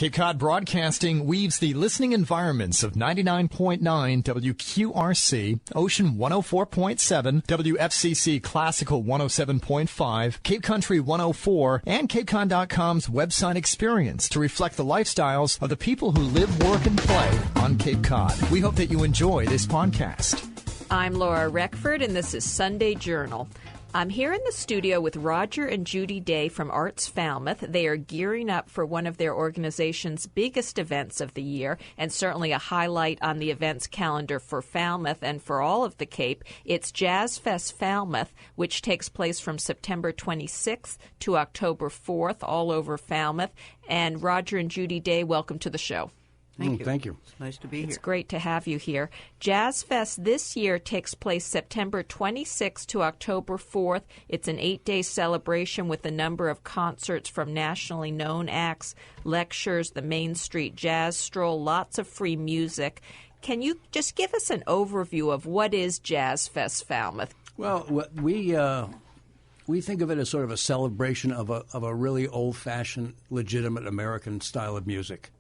Cape Cod Broadcasting weaves the listening environments of 99.9 WQRC, Ocean 104.7, WFCC Classical 107.5, Cape Country 104, and CapeCon.com's website experience to reflect the lifestyles of the people who live, work, and play on Cape Cod. We hope that you enjoy this podcast. I'm Laura Reckford, and this is Sunday Journal. I'm here in the studio with Roger and Judy Day from Arts Falmouth. They are gearing up for one of their organization's biggest events of the year, and certainly a highlight on the events calendar for Falmouth and for all of the Cape. It's JazzFest Falmouth, which takes place from September 26th to October 4th all over Falmouth. And Roger and Judy Day, welcome to the show. Thank you. Thank you. It's nice to be here. It's great to have you here. JazzFest this year takes place September 26th to October 4th. It's an 8-day celebration with a number of concerts from nationally known acts, lectures, the Main Street Jazz Stroll, lots of free music. Can you just give us an overview of what is JazzFest Falmouth? Well, we think of it as sort of a celebration of a really old-fashioned, legitimate American style of music.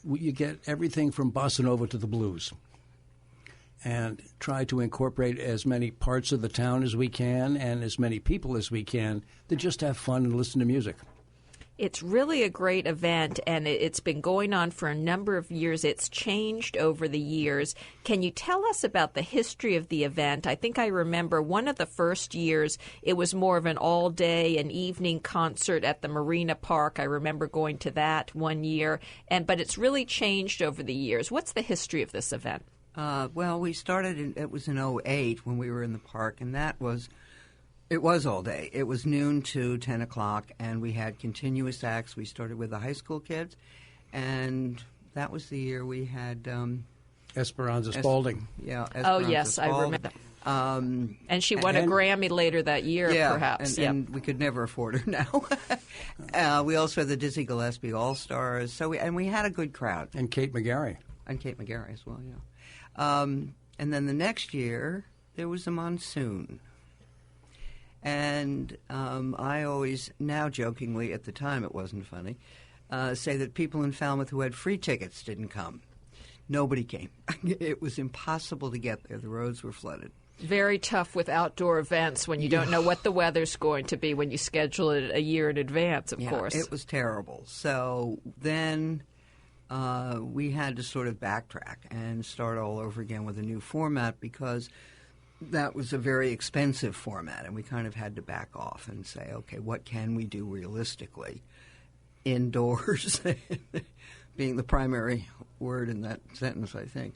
You get everything from bossa nova to the blues, and try to incorporate as many parts of the town as we can and as many people as we can to just have fun and listen to music. It's really a great event, and it's been going on for a number of years. It's changed over the years. Can you tell us about the history of the event? I think I remember one of the first years, it was more of an all-day and evening concert at the Marina Park. I remember going to that one year, but it's really changed over the years. What's the history of this event? Well, we started, it was in '08 when we were in the park, and it was all day. It was noon to 10 o'clock, and we had continuous acts. We started with the high school kids, and that was the year we had Esperanza Spalding. Esperanza yes, Spalding. I remember that. And she won a Grammy later that year, perhaps. And we could never afford her now. We also had the Dizzy Gillespie All-Stars, and we had a good crowd. And Kate McGarry. And Kate McGarry as well, and then the next year, there was a monsoon. And I always, now jokingly, at the time it wasn't funny, say that people in Falmouth who had free tickets didn't come. Nobody came. It was impossible to get there. The roads were flooded. Very tough with outdoor events when you don't know what the weather's going to be when you schedule it a year in advance, of course. It was terrible. So then we had to sort of backtrack and start all over again with a new format because that was a very expensive format, and we kind of had to back off and say, okay, what can we do realistically indoors, being the primary word in that sentence, I think.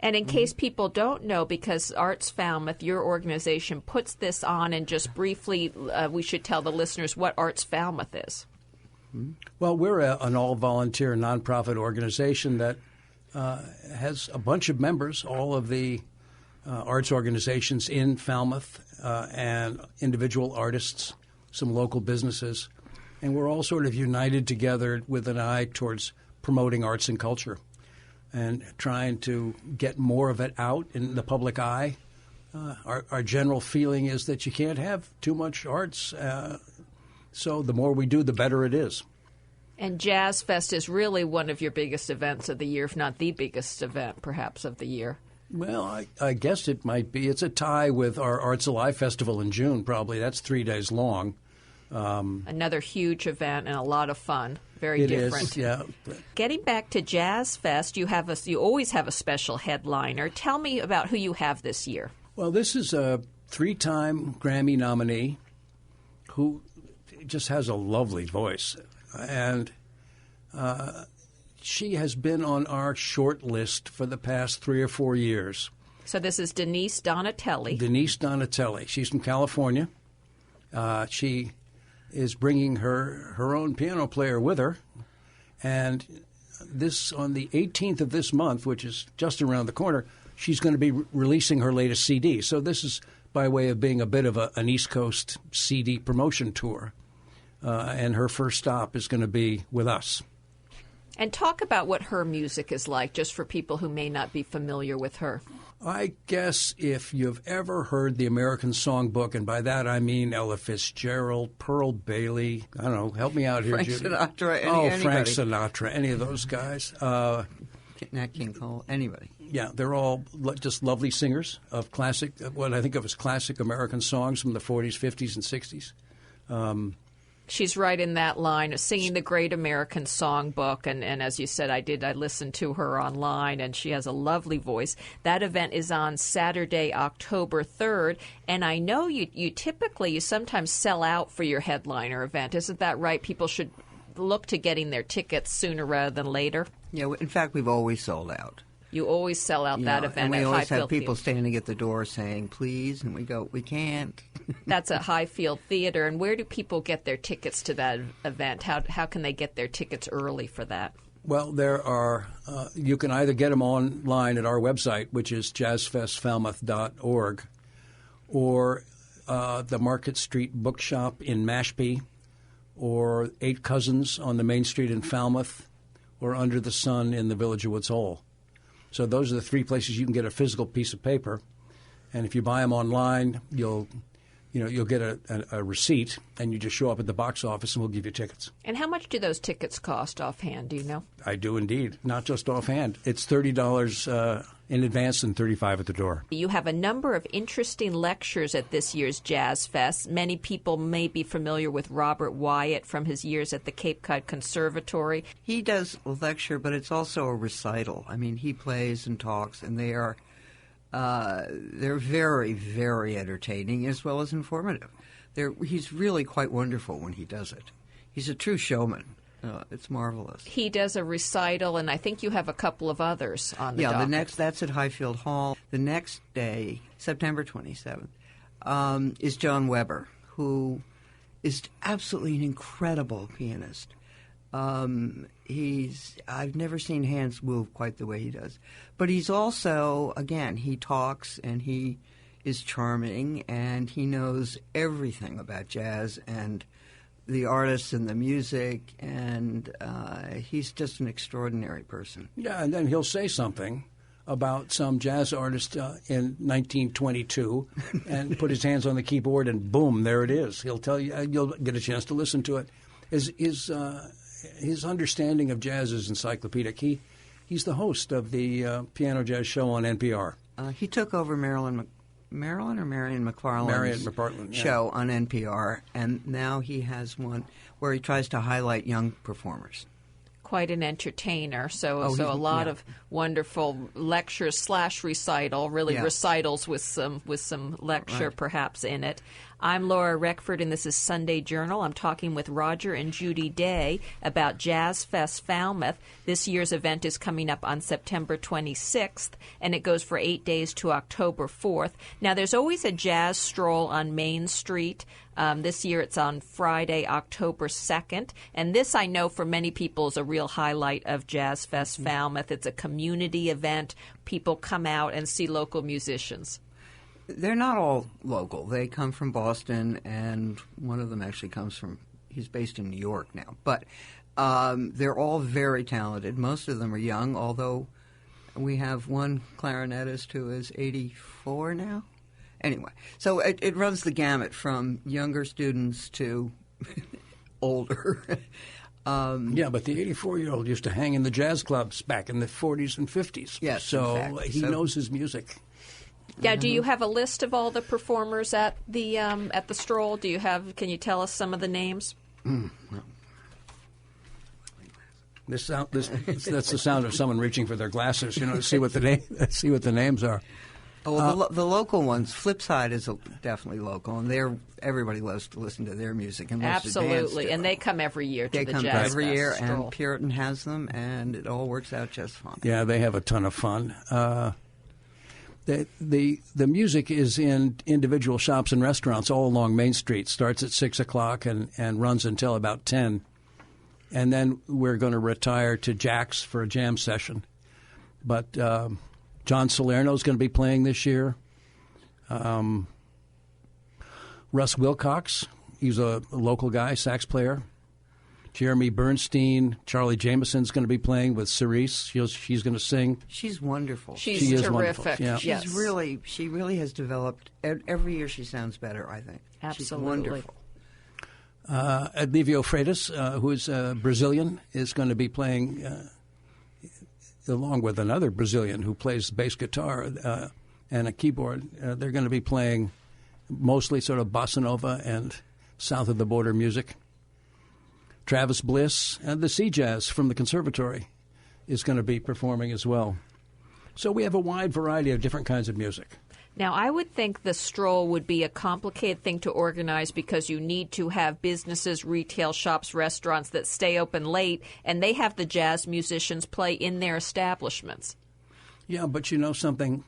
And in case people don't know, because Arts Falmouth, your organization, puts this on, and just briefly, we should tell the listeners what Arts Falmouth is. Well, we're an all-volunteer nonprofit organization that has a bunch of members, all of the arts organizations in Falmouth and individual artists, some local businesses. And we're all sort of united together with an eye towards promoting arts and culture and trying to get more of it out in the public eye. Our general feeling is that you can't have too much arts, so the more we do, the better it is. And JazzFest is really one of your biggest events of the year, if not the biggest event, perhaps, of the year. Well, I guess it might be. It's a tie with our Arts Alive Festival in June, probably. That's 3 days long. Another huge event and a lot of fun. Very different. It is, yeah. Getting back to JazzFest, you always have a special headliner. Tell me about who you have this year. Well, this is a 3-time Grammy nominee who just has a lovely voice. And she has been on our short list for the past 3 or 4 years. So this is Denise Donatelli. Denise Donatelli. She's from California. She is bringing her own piano player with her. And this on the 18th of this month, which is just around the corner, she's going to be releasing her latest CD. So this is by way of being a bit of an East Coast CD promotion tour. And her first stop is going to be with us. And talk about what her music is like, just for people who may not be familiar with her. I guess if you've ever heard the American Songbook, and by that I mean Ella Fitzgerald, Pearl Bailey, I don't know, help me out here, Frank Judy. Sinatra, Frank anybody. Sinatra, any of those guys. Nat King Cole, anybody. Yeah, they're all just lovely singers of classic, what I think of as classic American songs from the 40s, 50s, and 60s. She's right in that line of singing the Great American Songbook, and as you said, I listened to her online, and she has a lovely voice. That event is on Saturday, October 3rd, and I know you sometimes sell out for your headliner event. Isn't that right? People should look to getting their tickets sooner rather than later. Yeah, in fact, we've always sold out. You always sell out that event. And we at always Highfield have people Theater. standing at the door saying, please, and we go, we can't. That's at Highfield Theater. And where do people get their tickets to that event? How can they get their tickets early for that? Well, there are, you can either get them online at our website, which is jazzfestfalmouth.org, or the Market Street Bookshop in Mashpee, or Eight Cousins on the Main Street in Falmouth, or Under the Sun in the Village of Woods Hole. So those are the three places you can get a physical piece of paper, and if you buy them online, you'll get a receipt, and you just show up at the box office, and we'll give you tickets. And how much do those tickets cost offhand? Do you know? I do indeed, not just offhand. It's $30 in advance and $35 at the door. You have a number of interesting lectures at this year's Jazz Fest. Many people may be familiar with Robert Wyatt from his years at the Cape Cod Conservatory. He does a lecture, but it's also a recital. I mean, he plays and talks, and they're very, very entertaining as well as informative. He's really quite wonderful when he does it. He's a true showman. It's marvelous. He does a recital, and I think you have a couple of others on the docket. That's at Highfield Hall. The next day, September 27th, is John Weber, who is absolutely an incredible pianist. I've never seen hands move quite the way he does. But he's also, again, he talks and he is charming and he knows everything about jazz and the artists and the music, and he's just an extraordinary person. Yeah, and then he'll say something about some jazz artist in 1922 and put his hands on the keyboard and boom, there it is. He'll tell you, you'll get a chance to listen to it. His understanding of jazz is encyclopedic. He's the host of the Piano Jazz Show on NPR. He took over Marion McFarlane's show on NPR, and now he has one where he tries to highlight young performers. Quite an entertainer, so a lot of wonderful lectures / recital, recitals with some lecture perhaps in it. I'm Laura Reckford, and this is Sunday Journal. I'm talking with Roger and Judy Day about JazzFest Falmouth. This year's event is coming up on September 26th, and it goes for 8 days to October 4th. Now, there's always a jazz stroll on Main Street. This year it's on Friday, October 2nd. And this, I know, for many people is a real highlight of JazzFest Falmouth. It's a community event. People come out and see local musicians. They're not all local. They come from Boston, and one of them actually he's based in New York now. But they're all very talented. Most of them are young, although we have one clarinetist who is 84 now. Anyway, so it runs the gamut from younger students to older. Yeah, but the 84-year-old used to hang in the jazz clubs back in the 40s and 50s. Yes, so exactly. He knows his music. Yeah, do you have a list of all the performers at the stroll? Can you tell us some of the names? No. That's the sound of someone reaching for their glasses, to see what the names are. Oh, well, the local ones. Flipside is definitely local, and everybody loves to listen to their music. And absolutely, and they come every year to the Jazz Fest every year, stroll. And Puritan has them, and it all works out just fine. Yeah, they have a ton of fun. The music is in individual shops and restaurants all along Main Street. Starts at 6 o'clock and runs until about 10. And then we're going to retire to Jack's for a jam session. But John Salerno is going to be playing this year. Russ Wilcox, he's a local guy, sax player. Jeremy Bernstein, Charlie Jameson's going to be playing with Cerise. She's going to sing. She's wonderful. She's She is terrific. wonderful, yeah. Yes. She really has developed. Every year she sounds better, I think. Absolutely. She's wonderful. Adlivio Freitas, who is Brazilian, is going to be playing along with another Brazilian who plays bass guitar and a keyboard. They're going to be playing mostly sort of bossa nova and south of the border music. Travis Bliss and the Sea Jazz from the Conservatory is going to be performing as well. So we have a wide variety of different kinds of music. Now, I would think the stroll would be a complicated thing to organize because you need to have businesses, retail shops, restaurants that stay open late, and they have the jazz musicians play in their establishments. Yeah, but you know something?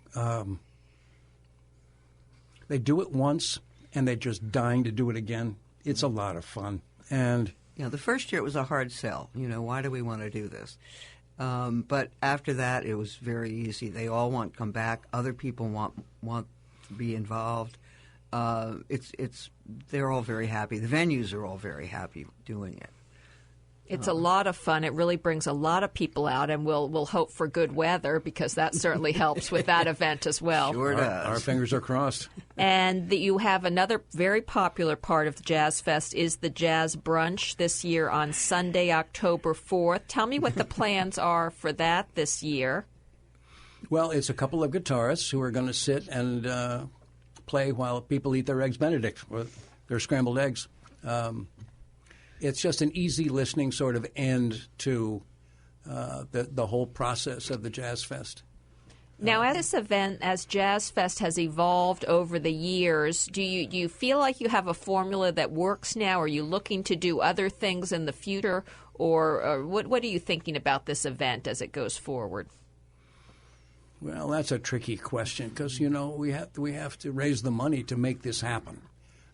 They do it once, and they're just dying to do it again. It's a lot of fun. And the first year it was a hard sell. Why do we want to do this? But after that, it was very easy. They all want to come back. Other people want to be involved. They're all very happy. The venues are all very happy doing it. It's a lot of fun. It really brings a lot of people out, and we'll hope for good weather because that certainly helps with that event as well. Sure does. Our fingers are crossed. And you have another very popular part of the Jazz Fest is the Jazz Brunch this year on Sunday, October 4th. Tell me what the plans are for that this year. Well, it's a couple of guitarists who are going to sit and play while people eat their Eggs Benedict, or their scrambled eggs. It's just an easy listening sort of end to the whole process of the Jazz Fest. Now, at this event, as Jazz Fest has evolved over the years, do you feel like you have a formula that works now? Are you looking to do other things in the future? Or what are you thinking about this event as it goes forward? Well, that's a tricky question because, we have to raise the money to make this happen.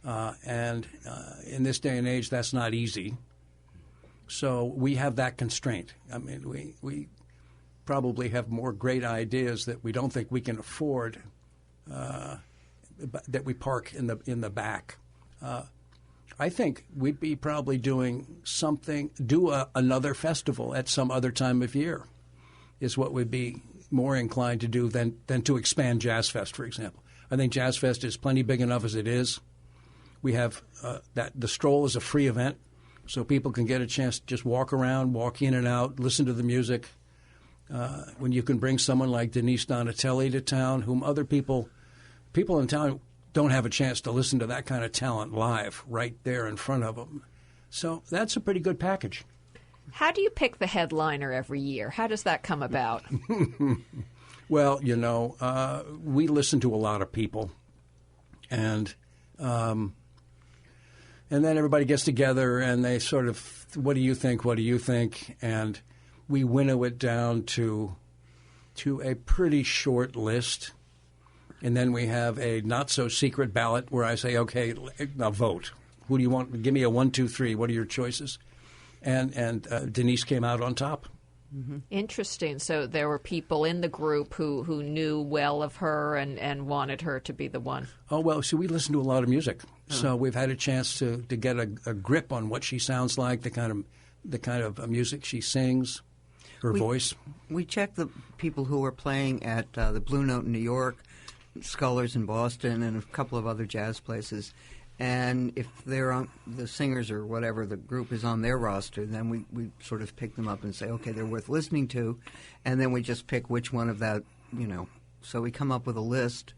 And in this day and age, that's not easy. So we have that constraint. I mean, we probably have more great ideas that we don't think we can afford that we park in the back. I think we'd be probably doing another festival at some other time of year is what we'd be more inclined to do than to expand Jazz Fest, for example. I think Jazz Fest is plenty big enough as it is. We have the stroll is a free event, so people can get a chance to just walk around, walk in and out, listen to the music. When you can bring someone like Denise Donatelli to town, whom other people in town don't have a chance to listen to that kind of talent live right there in front of them. So that's a pretty good package. How do you pick the headliner every year? How does that come about? Well, we listen to a lot of people, and then everybody gets together and they sort of, what do you think? What do you think? And we winnow it down to a pretty short list. And then we have a not-so-secret ballot where I say, okay, now vote. Who do you want? Give me a 1, 2, 3. What are your choices? And Denise came out on top. Mm-hmm. Interesting. So there were people in the group who knew well of her and wanted her to be the one. Oh, well, we listen to a lot of music. So we've had a chance to get a grip on what she sounds like, the kind of music she sings, her voice. We check the people who are playing at the Blue Note in New York, Scullers in Boston, and a couple of other jazz places. And if they're on, the singers or whatever, the group is on their roster, then we sort of pick them up and say, okay, they're worth listening to. And then we just pick which one of that, So we come up with a list,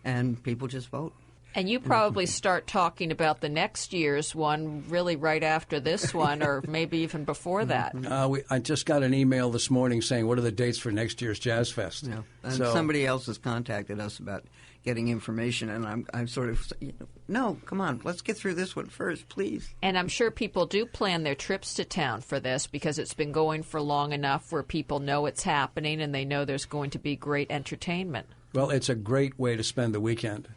and people just vote. And you probably start talking about the next year's one really right after this one, or maybe even before that. I just got an email this morning saying, what are the dates for next year's Jazz Fest? Yeah. And somebody else has contacted us about getting information, and I'm sort of, no, come on, let's get through this one first, please. And I'm sure people do plan their trips to town for this because it's been going for long enough where people know it's happening and they know there's going to be great entertainment. Well, it's a great way to spend the weekend.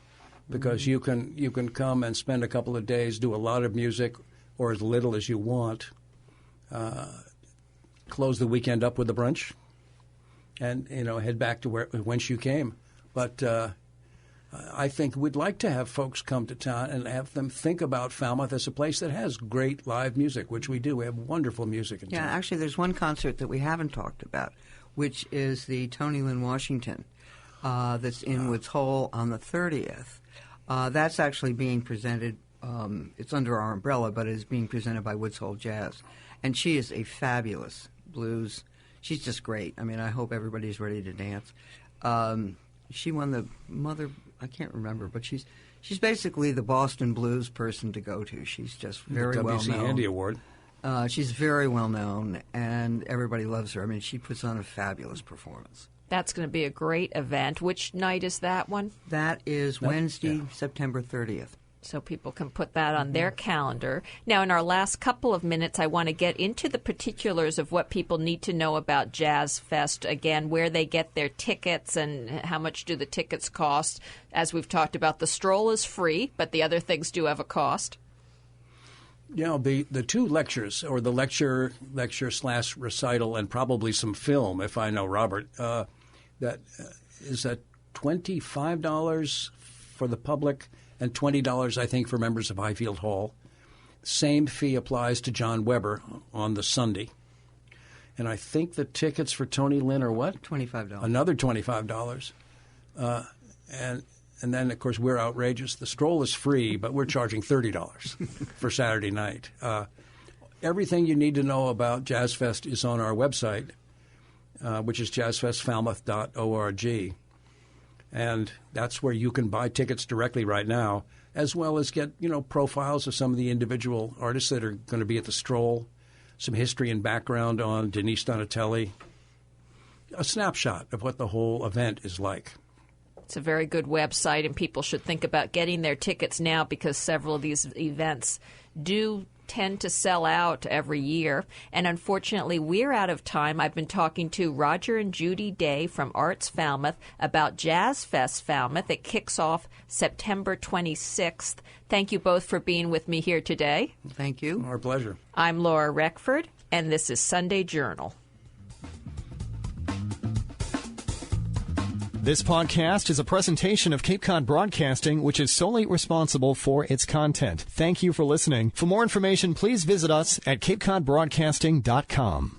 Because you can come and spend a couple of days, do a lot of music, or as little as you want. Close the weekend up with a brunch, and head back to whence you came. But I think we'd like to have folks come to town and have them think about Falmouth as a place that has great live music, which we do. We have wonderful music in town. Yeah, actually, there's one concert that we haven't talked about, which is the Tony Lynn Washington that's in Woods Hole on the 30th. That's actually being presented. It's under our umbrella, but it is being presented by Woods Hole Jazz. And she is a fabulous blues. She's just great. I mean, I hope everybody's ready to dance. She won the I can't remember, but she's basically the Boston blues person to go to. She's just very well known. WC Handy Award. She's very well known, and everybody loves her. I mean, she puts on a fabulous performance. That's going to be a great event. Which night is that one? That is Wednesday, September 30th. So people can put that on their calendar. Now, in our last couple of minutes, I want to get into the particulars of what people need to know about JazzFest. Again, where they get their tickets and how much do the tickets cost. As we've talked about, the stroll is free, but the other things do have a cost. You know, the two lectures, or the lecture/recital, and probably some film, if I know Robert, that is at $25 for the public and $20, I think, for members of Highfield Hall. Same fee applies to John Weber on the Sunday. And I think the tickets for Tony Lynn are what? $25. Another $25. And then, of course, we're outrageous. The stroll is free, but we're charging $30 for Saturday night. Everything you need to know about JazzFest is on our website, which is jazzfestfalmouth.org. And that's where you can buy tickets directly right now, as well as get, profiles of some of the individual artists that are going to be at the stroll, some history and background on Denise Donatelli, a snapshot of what the whole event is like. It's a very good website, and people should think about getting their tickets now because several of these events do tend to sell out every year. And unfortunately, we're out of time. I've been talking to Roger and Judy Day from Arts Falmouth about JazzFest Falmouth. It kicks off September 26th. Thank you both for being with me here today. Thank you. Our pleasure. I'm Laura Reckford, and this is Sunday Journal. This podcast is a presentation of Cape Cod Broadcasting, which is solely responsible for its content. Thank you for listening. For more information, please visit us at capecodbroadcasting.com.